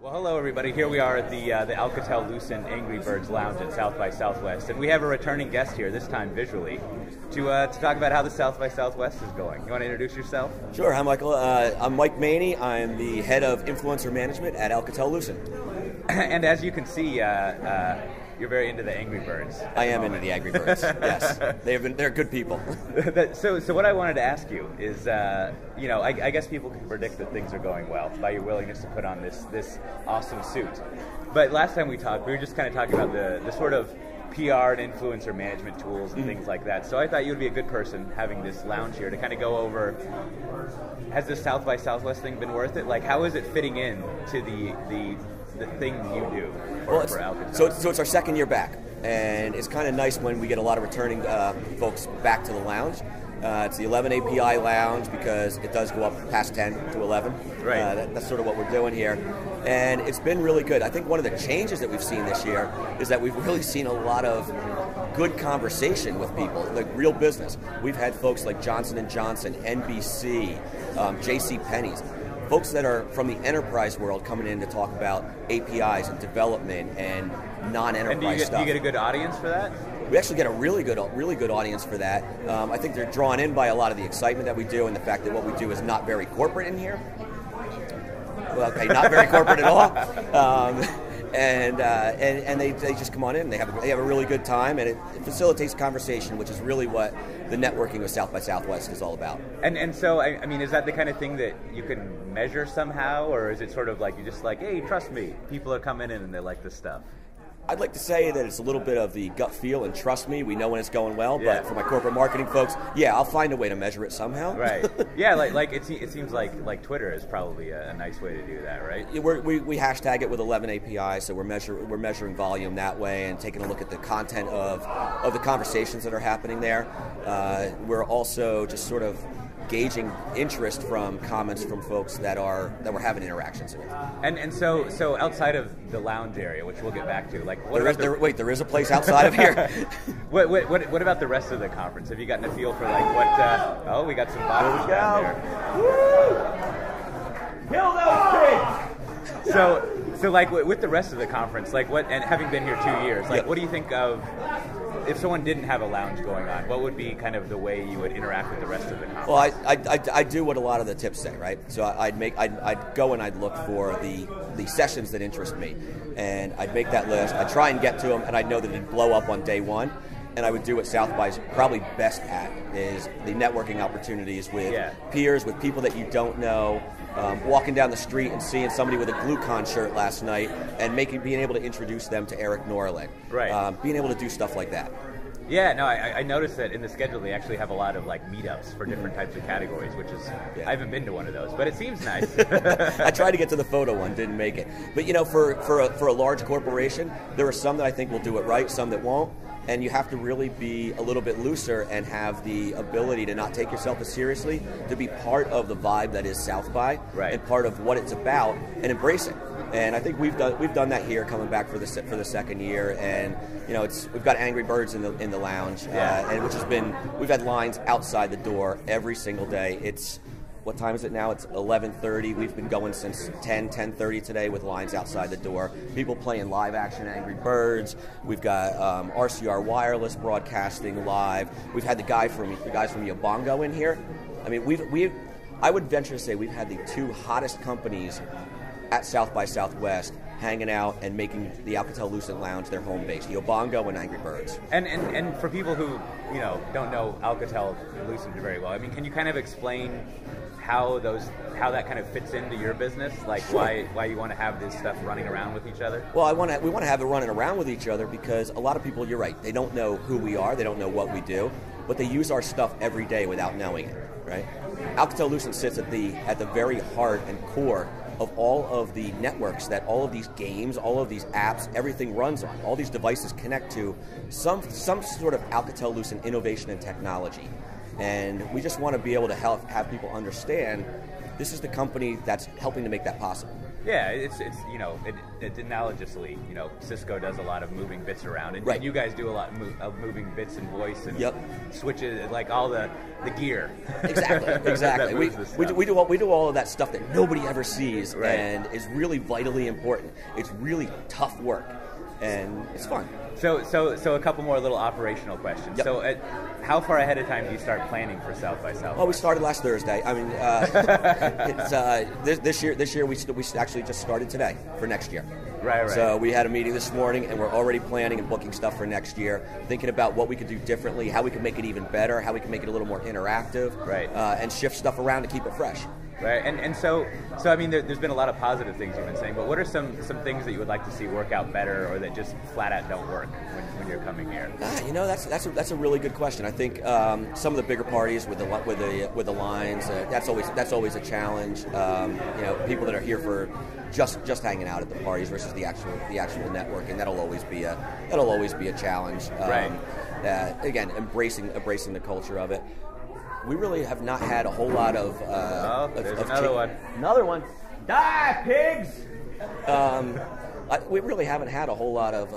Well, hello everybody. Here we are at the Alcatel-Lucent Angry Birds Lounge at South by Southwest, and we have a returning guest here, this time visually, to talk about how the South by Southwest is going. You want to introduce yourself? Sure. Hi, Michael. I'm Mike Maney. I'm the head of influencer management at Alcatel-Lucent. And as you can see, you're very into the Angry Birds. I am into the Angry Birds. Yes, they're good people. So what I wanted to ask you is, I guess people can predict that things are going well by your willingness to put on this awesome suit. But last time we talked, we were just kind of talking about the sort of PR and influencer management tools and things like that. So I thought you would be a good person having this lounge here to kind of go over, has this South by Southwest thing been worth it? Like, how is it fitting in to the thing you do for Alcatel? So it's our second year back, and it's kind of nice when we get a lot of returning folks back to the lounge. It's the 11 API lounge because it does go up past 10 to 11. Right. That's sort of what we're doing here. And it's been really good. I think one of the changes that we've seen this year is that we've really seen a lot of good conversation with people, like real business. We've had folks like Johnson & Johnson, NBC, JCPenney's. Folks that are from the enterprise world coming in to talk about APIs and development and non-enterprise stuff. Do you get a good audience for that? We actually get a really good audience for that. I think they're drawn in by a lot of the excitement that we do and the fact that what we do is not very corporate in here. Well, okay, not very corporate at all. And they just come on in. They have a really good time, and it facilitates conversation, which is really what the networking with South by Southwest is all about. And so, I mean, is that the kind of thing that you can measure somehow, or is it sort of like you're just like, hey, trust me, people are coming in and they like this stuff? I'd like to say that it's a little bit of the gut feel and trust me, we know when it's going well, Yeah. But for my corporate marketing folks, yeah, I'll find a way to measure it somehow. Right. Yeah, like it seems like Twitter is probably a nice way to do that, right? Yeah, we hashtag it with 11 API, so we're measuring volume that way and taking a look at the content of the conversations that are happening there. We're also just sort of gauging interest from comments from folks that we're having interactions with. And so outside of the lounge area, which we'll get back to, like there is a place outside of here. what about the rest of the conference? Have you gotten a feel for like what? We got some boxes down there. Woo! Kill those pigs! So like with the rest of the conference, like what? And having been here 2 years, like what do you think of? If someone didn't have a lounge going on, what would be kind of the way you would interact with the rest of the conference? Well, I do what a lot of the tips say, right? So I'd go and I'd look for the sessions that interest me, and I'd make that list. I'd try and get to them, and I'd know that it'd blow up on day one. And I would do what South by is probably best at, is the networking opportunities with peers, with people that you don't know, walking down the street and seeing somebody with a GlueCon shirt last night and being able to introduce them to Eric Norling. Right. Being able to do stuff like that. Yeah, no, I noticed that in the schedule they actually have a lot of like meetups for different types of categories, which is, I haven't been to one of those, but it seems nice. I tried to get to the photo one, didn't make it. But for a large corporation, there are some that I think will do it right, some that won't. And you have to really be a little bit looser and have the ability to not take yourself as seriously, to be part of the vibe that is South by, and part of what it's about, and embrace it. And I think we've done that here, coming back for the second year. And we've got Angry Birds in the lounge, and we've had lines outside the door every single day. What time is it now? It's 11:30. We've been going since 10:30 today with lines outside the door. People playing live action Angry Birds. We've got RCR Wireless broadcasting live. We've had the guys from Yobongo in here. I mean, I would venture to say we've had the two hottest companies at South by Southwest hanging out and making the Alcatel-Lucent Lounge their home base, Yobongo and Angry Birds. And for people who don't know Alcatel-Lucent very well, I mean, can you kind of explain how that kind of fits into your business, like why you want to have this stuff running around with each other? Well, we want to have it running around with each other because a lot of people, you're right, they don't know who we are, they don't know what we do, but they use our stuff every day without knowing it, right? Alcatel-Lucent sits at the very heart and core of all of the networks that all of these games, all of these apps, everything runs on. All these devices connect to some sort of Alcatel-Lucent innovation and technology. And we just want to be able to have people understand this is the company that's helping to make that possible. Yeah, it's it analogously, Cisco does a lot of moving bits around, and, right. and you guys do a lot of moving bits and voice and yep. switches, like all the gear. Exactly. we do all of that stuff that nobody ever sees, right. and is really vitally important. It's really tough work, and it's fun. So a couple more little operational questions. Yep. So how far ahead of time do you start planning for South by Southwest? Oh, we started last Thursday. I mean, this year we actually just started today for next year. Right. So we had a meeting this morning, and we're already planning and booking stuff for next year, thinking about what we could do differently, how we can make it even better, how we can make it a little more interactive, right. And shift stuff around to keep it fresh. Right, and so I mean, there's been a lot of positive things you've been saying, but what are some things that you would like to see work out better, or that just flat out don't work when you're coming here? That's a really good question. I think some of the bigger parties with the lines, that's always a challenge. People that are here for just hanging out at the parties versus the actual networking, that'll always be a challenge. Right. Again, embracing the culture of it. We really have not had a whole lot of. There's another one. Another one. Die, pigs! We really haven't had a whole lot of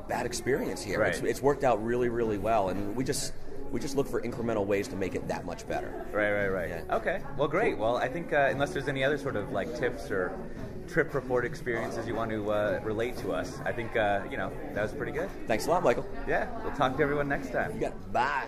bad experience here. Right. It's worked out really, really well, and we just look for incremental ways to make it that much better. Right. Yeah. Okay. Well, great. Well, I think unless there's any other sort of like tips or trip report experiences you want to relate to us, I think that was pretty good. Thanks a lot, Michael. Yeah. We'll talk to everyone next time. You got it. Bye.